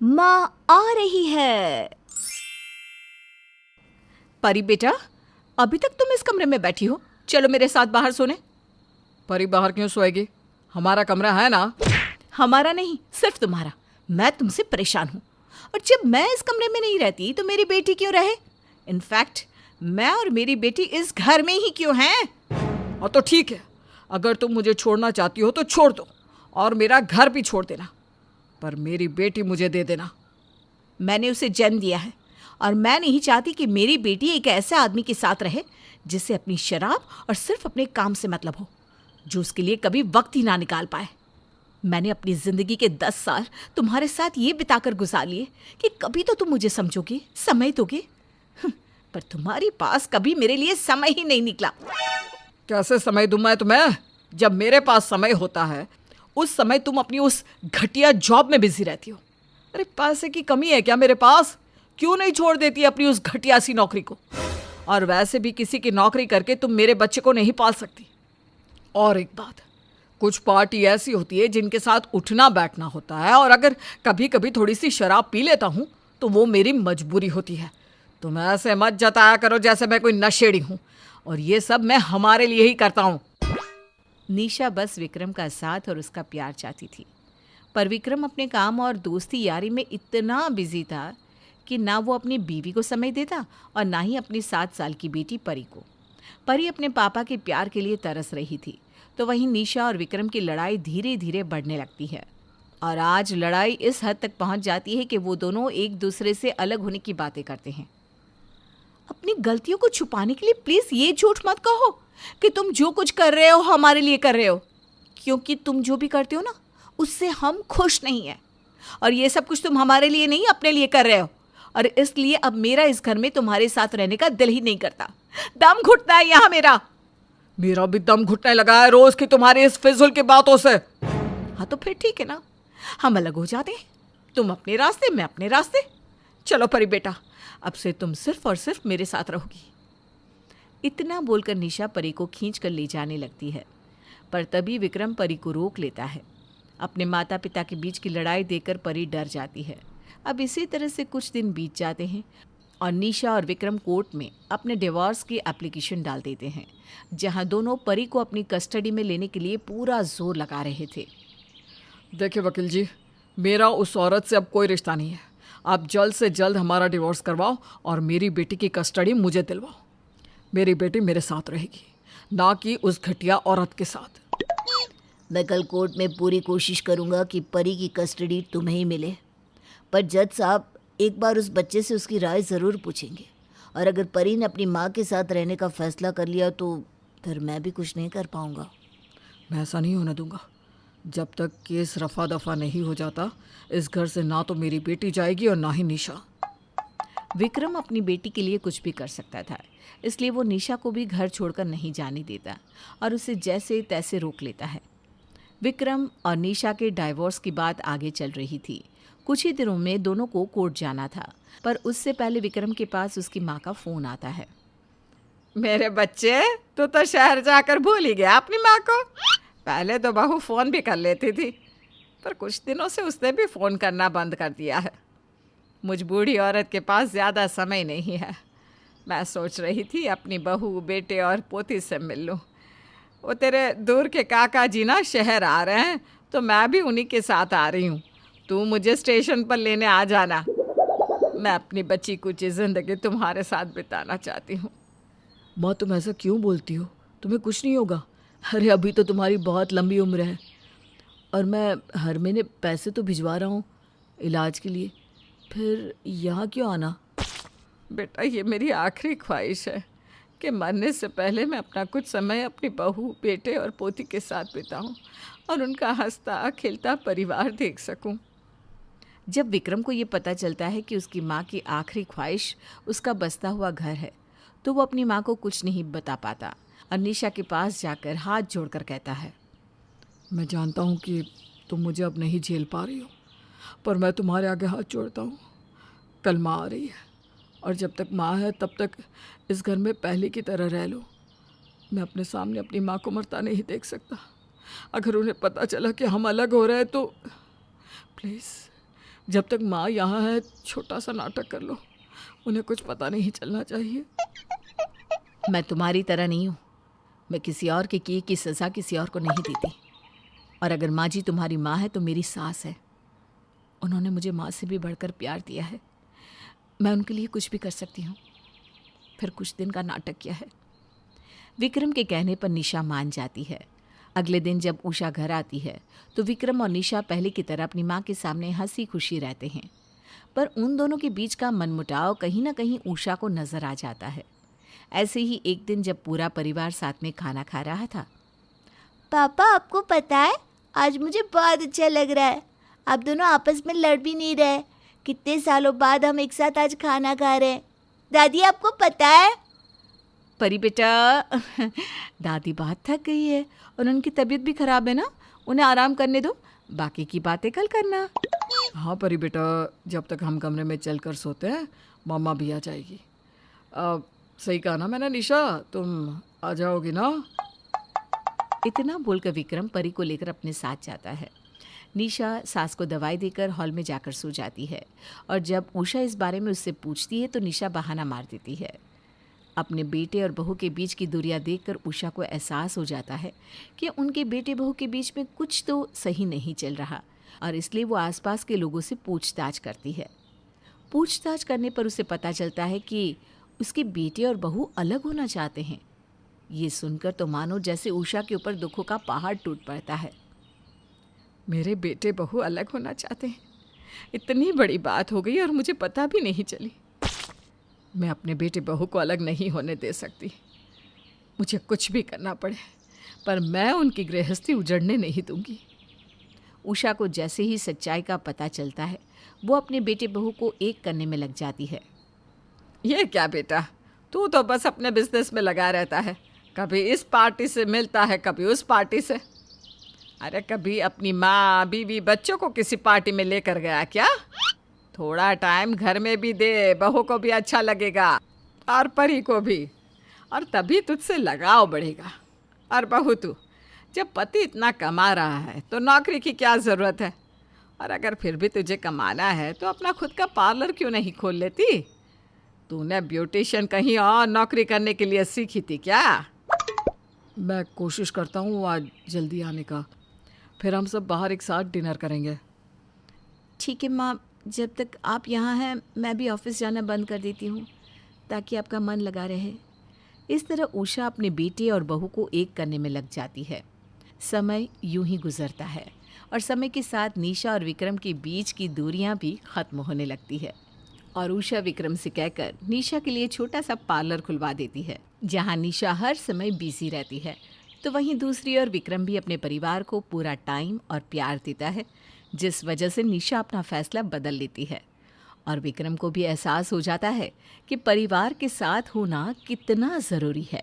माँ आ रही है। परी बेटा, अभी तक तुम इस कमरे में बैठी हो, चलो मेरे साथ बाहर सोने। परी बाहर क्यों सोएगी? हमारा कमरा है ना। हमारा नहीं, सिर्फ तुम्हारा। मैं तुमसे परेशान हूँ, और जब मैं इस कमरे में नहीं रहती तो मेरी बेटी क्यों रहे? इनफैक्ट मैं और मेरी बेटी इस घर में ही क्यों हैं? और तो ठीक है, अगर तुम मुझे छोड़ना चाहती हो तो छोड़ दो, और मेरा घर भी छोड़ देना, पर मेरी बेटी मुझे दे देना। मैंने उसे जन्म दिया है, और मैं नहीं चाहती कि मेरी बेटी एक ऐसे आदमी के साथ रहे जिससे अपनी शराब और सिर्फ अपने काम से मतलब हो, जो उसके लिए कभी वक्त ही ना निकाल पाए। मैंने अपनी जिंदगी के 10 साल तुम्हारे साथ ये बिताकर गुजार लिए कि कभी तो तुम मुझे समझोगे, समय दोगे। पर तुम्हारे पास कभी मेरे लिए समय ही नहीं निकला। कैसे समय दूं मैं तुम्हें? जब मेरे पास समय होता है उस समय तुम अपनी उस घटिया जॉब में बिजी रहती हो। अरे पैसे की कमी है क्या मेरे पास? क्यों नहीं छोड़ देती अपनी उस घटिया सी नौकरी को? और वैसे भी किसी की नौकरी करके तुम मेरे बच्चे को नहीं पाल सकती। और एक बात, कुछ पार्टी ऐसी होती है जिनके साथ उठना बैठना होता है, और अगर कभी कभी थोड़ी सी शराब पी लेता हूँ तो वो मेरी मजबूरी होती है। तुम ऐसे मत जताया करो जैसे मैं कोई नशेड़ी हूँ, और ये सब मैं हमारे लिए ही करता हूँ। निशा बस विक्रम का साथ और उसका प्यार चाहती थी, पर विक्रम अपने काम और दोस्ती यारी में इतना बिजी था कि ना वो अपनी बीवी को समय देता और ना ही अपनी 7 साल की बेटी परी को। परी अपने पापा के प्यार के लिए तरस रही थी, तो वहीं निशा और विक्रम की लड़ाई धीरे धीरे बढ़ने लगती है, और आज लड़ाई इस हद तक पहुंच जाती है कि वो दोनों एक दूसरे से अलग होने की बातें करते हैं। अपनी गलतियों को छुपाने के लिए प्लीज ये झूठ मत कहो कि तुम जो कुछ कर रहे हो हमारे लिए कर रहे हो, क्योंकि तुम जो भी करते हो ना, उससे हम खुश नहीं हैं, और ये सब कुछ तुम हमारे लिए नहीं अपने लिए कर रहे हो, और इसलिए अब मेरा इस घर में तुम्हारे साथ रहने का दिल ही नहीं करता। दम घुटता है यहाँ मेरा। मेरा भी दम घुटने लगा है रोज की तुम्हारी इस फिजूल की बातों से। हाँ तो फिर ठीक है ना, हम अलग हो जाते हैं, तुम अपने रास्ते, मैं अपने रास्ते। चलो परी बेटा, अब से तुम सिर्फ और सिर्फ मेरे साथ रहोगी। इतना बोलकर निशा परी को खींच कर ले जाने लगती है, पर तभी विक्रम परी को रोक लेता है। अपने माता पिता के बीच की लड़ाई देखकर परी डर जाती है। अब इसी तरह से कुछ दिन बीत जाते हैं, और निशा और विक्रम कोर्ट में अपने डिवोर्स की एप्लीकेशन डाल देते हैं, जहां दोनों परी को अपनी कस्टडी में लेने के लिए पूरा जोर लगा रहे थे। देखिए वकील जी, मेरा उस औरत से अब कोई रिश्ता नहीं है। आप जल्द से जल्द हमारा डिवोर्स करवाओ और मेरी बेटी की कस्टडी मुझे दिलवाओ। मेरी बेटी मेरे साथ रहेगी, ना कि उस घटिया औरत के साथ। मैं कल कोर्ट में पूरी कोशिश करूंगा कि परी की कस्टडी तुम्हें ही मिले, पर जज साहब एक बार उस बच्चे से उसकी राय ज़रूर पूछेंगे, और अगर परी ने अपनी माँ के साथ रहने का फैसला कर लिया तो फिर मैं भी कुछ नहीं कर पाऊंगा। मैं ऐसा नहीं होने दूंगा। जब तक केस रफा दफा नहीं हो जाता, इस घर से ना तो मेरी बेटी जाएगी और ना ही निशा। विक्रम अपनी बेटी के लिए कुछ भी कर सकता था, इसलिए वो निशा को भी घर छोड़कर नहीं जाने देता और उसे जैसे तैसे रोक लेता है। विक्रम और निशा के डाइवोर्स की बात आगे चल रही थी। कुछ ही दिनों में दोनों को कोर्ट जाना था, पर उससे पहले विक्रम के पास उसकी माँ का फ़ोन आता है। मेरे बच्चे, तू तो शहर जाकर भूल ही गया अपनी माँ को। पहले तो बहू फ़ोन भी कर लेती थी, पर कुछ दिनों से उसने भी फ़ोन करना बंद कर दिया है। मुझ बूढ़ी औरत के पास ज़्यादा समय नहीं है। मैं सोच रही थी अपनी बहू, बेटे और पोती से मिल लूँ। वो तेरे दूर के काका जी ना शहर आ रहे हैं, तो मैं भी उन्हीं के साथ आ रही हूँ। तू मुझे स्टेशन पर लेने आ जाना। मैं अपनी बची कुछ ज़िंदगी तुम्हारे साथ बिताना चाहती हूँ। माँ, तुम ऐसा क्यों बोलती हो? तुम्हें कुछ नहीं होगा। अरे अभी तो तुम्हारी बहुत लंबी उम्र है, और मैं हर महीने पैसे तो भिजवा रहा हूँ इलाज के लिए। फिर यहाँ क्यों आना? बेटा, ये मेरी आखिरी ख्वाहिश है कि मरने से पहले मैं अपना कुछ समय अपनी बहू, बेटे और पोती के साथ बिताऊं और उनका हंसता खिलता परिवार देख सकूं। जब विक्रम को ये पता चलता है कि उसकी माँ की आखिरी ख्वाहिश उसका बसता हुआ घर है, तो वो अपनी माँ को कुछ नहीं बता पाता और निशा के पास जाकर हाथ जोड़कर कहता है, मैं जानता हूँ कि तुम मुझे अब नहीं झेल पा रही हो, पर मैं तुम्हारे आगे हाथ जोड़ता हूँ। कल माँ आ रही है, और जब तक माँ है तब तक इस घर में पहले की तरह रह लो। मैं अपने सामने अपनी माँ को मरता नहीं देख सकता। अगर उन्हें पता चला कि हम अलग हो रहे हैं तो प्लीज़ जब तक माँ यहाँ है छोटा सा नाटक कर लो, उन्हें कुछ पता नहीं चलना चाहिए। मैं तुम्हारी तरह नहीं हूँ। मैं किसी और के किए की सज़ा किसी और को नहीं देती। और अगर माँ जी तुम्हारी माँ है तो मेरी सास है। उन्होंने मुझे माँ से भी बढ़कर प्यार दिया है। मैं उनके लिए कुछ भी कर सकती हूँ। फिर कुछ दिन का नाटक किया है। विक्रम के कहने पर निशा मान जाती है। अगले दिन जब उषा घर आती है तो विक्रम और निशा पहले की तरह अपनी माँ के सामने हंसी खुशी रहते हैं। पर उन दोनों के बीच का मनमुटाव कहीं ना कहीं उषा को नजर आ जाता है। ऐसे ही एक दिन जब पूरा परिवार साथ में खाना खा रहा था। पापा, आपको पता है आज मुझे बहुत अच्छा लग रहा है। आप दोनों आपस में लड़ भी नहीं रहे। कितने सालों बाद हम एक साथ आज खाना खा रहे हैं। दादी, आपको पता है? परी बेटा, दादी बहुत थक गई है और उनकी तबीयत भी खराब है ना, उन्हें आराम करने दो। बाकी की बातें कल करना। हाँ परी बेटा, जब तक हम कमरे में चलकर सोते हैं मम्मा भी आ जाएगी। सही कहा ना मैंने निशा, तुम आ जाओगी ना? इतना बोलकर विक्रम परी को लेकर अपने साथ जाता है। निशा सास को दवाई देकर हॉल में जाकर सो जाती है और जब उषा इस बारे में उससे पूछती है तो निशा बहाना मार देती है। अपने बेटे और बहू के बीच की दूरियां देखकर उषा को एहसास हो जाता है कि उनके बेटे बहू के बीच में कुछ तो सही नहीं चल रहा और इसलिए वो आसपास के लोगों से पूछताछ करती है। पूछताछ करने पर उसे पता चलता है कि उसके बेटे और बहू अलग होना चाहते हैं। ये सुनकर तो मानो जैसे उषा के ऊपर दुखों का पहाड़ टूट पड़ता है। मेरे बेटे बहू अलग होना चाहते हैं, इतनी बड़ी बात हो गई और मुझे पता भी नहीं चली। मैं अपने बेटे बहू को अलग नहीं होने दे सकती। मुझे कुछ भी करना पड़े पर मैं उनकी गृहस्थी उजड़ने नहीं दूंगी। उषा को जैसे ही सच्चाई का पता चलता है वो अपने बेटे बहू को एक करने में लग जाती है। ये क्या बेटा, तू तो बस अपने बिजनेस में लगा रहता है। कभी इस पार्टी से मिलता है, कभी उस पार्टी से। अरे कभी अपनी माँ बीवी बच्चों को किसी पार्टी में लेकर गया क्या? थोड़ा टाइम घर में भी दे, बहू को भी अच्छा लगेगा और परी को भी, और तभी तुझसे लगाव बढ़ेगा। और बहू तू, जब पति इतना कमा रहा है तो नौकरी की क्या ज़रूरत है? और अगर फिर भी तुझे कमाना है तो अपना खुद का पार्लर क्यों नहीं खोल लेती? तूने ब्यूटिशियन कहीं और नौकरी करने के लिए सीखी थी क्या? मैं कोशिश करता हूँ आज जल्दी आने का, फिर हम सब बाहर एक साथ डिनर करेंगे। ठीक है माँ, जब तक आप यहाँ हैं मैं भी ऑफिस जाना बंद कर देती हूँ ताकि आपका मन लगा रहे। इस तरह उषा अपने बेटे और बहू को एक करने में लग जाती है। समय यूं ही गुजरता है और समय के साथ निशा और विक्रम के बीच की दूरियां भी खत्म होने लगती है और उषा विक्रम से कहकर निशा के लिए छोटा सा पार्लर खुलवा देती है जहां निशा हर समय बिजी रहती है। तो वहीं दूसरी ओर विक्रम भी अपने परिवार को पूरा टाइम और प्यार देता है, जिस वजह से निशा अपना फैसला बदल लेती है और विक्रम को भी एहसास हो जाता है कि परिवार के साथ होना कितना ज़रूरी है।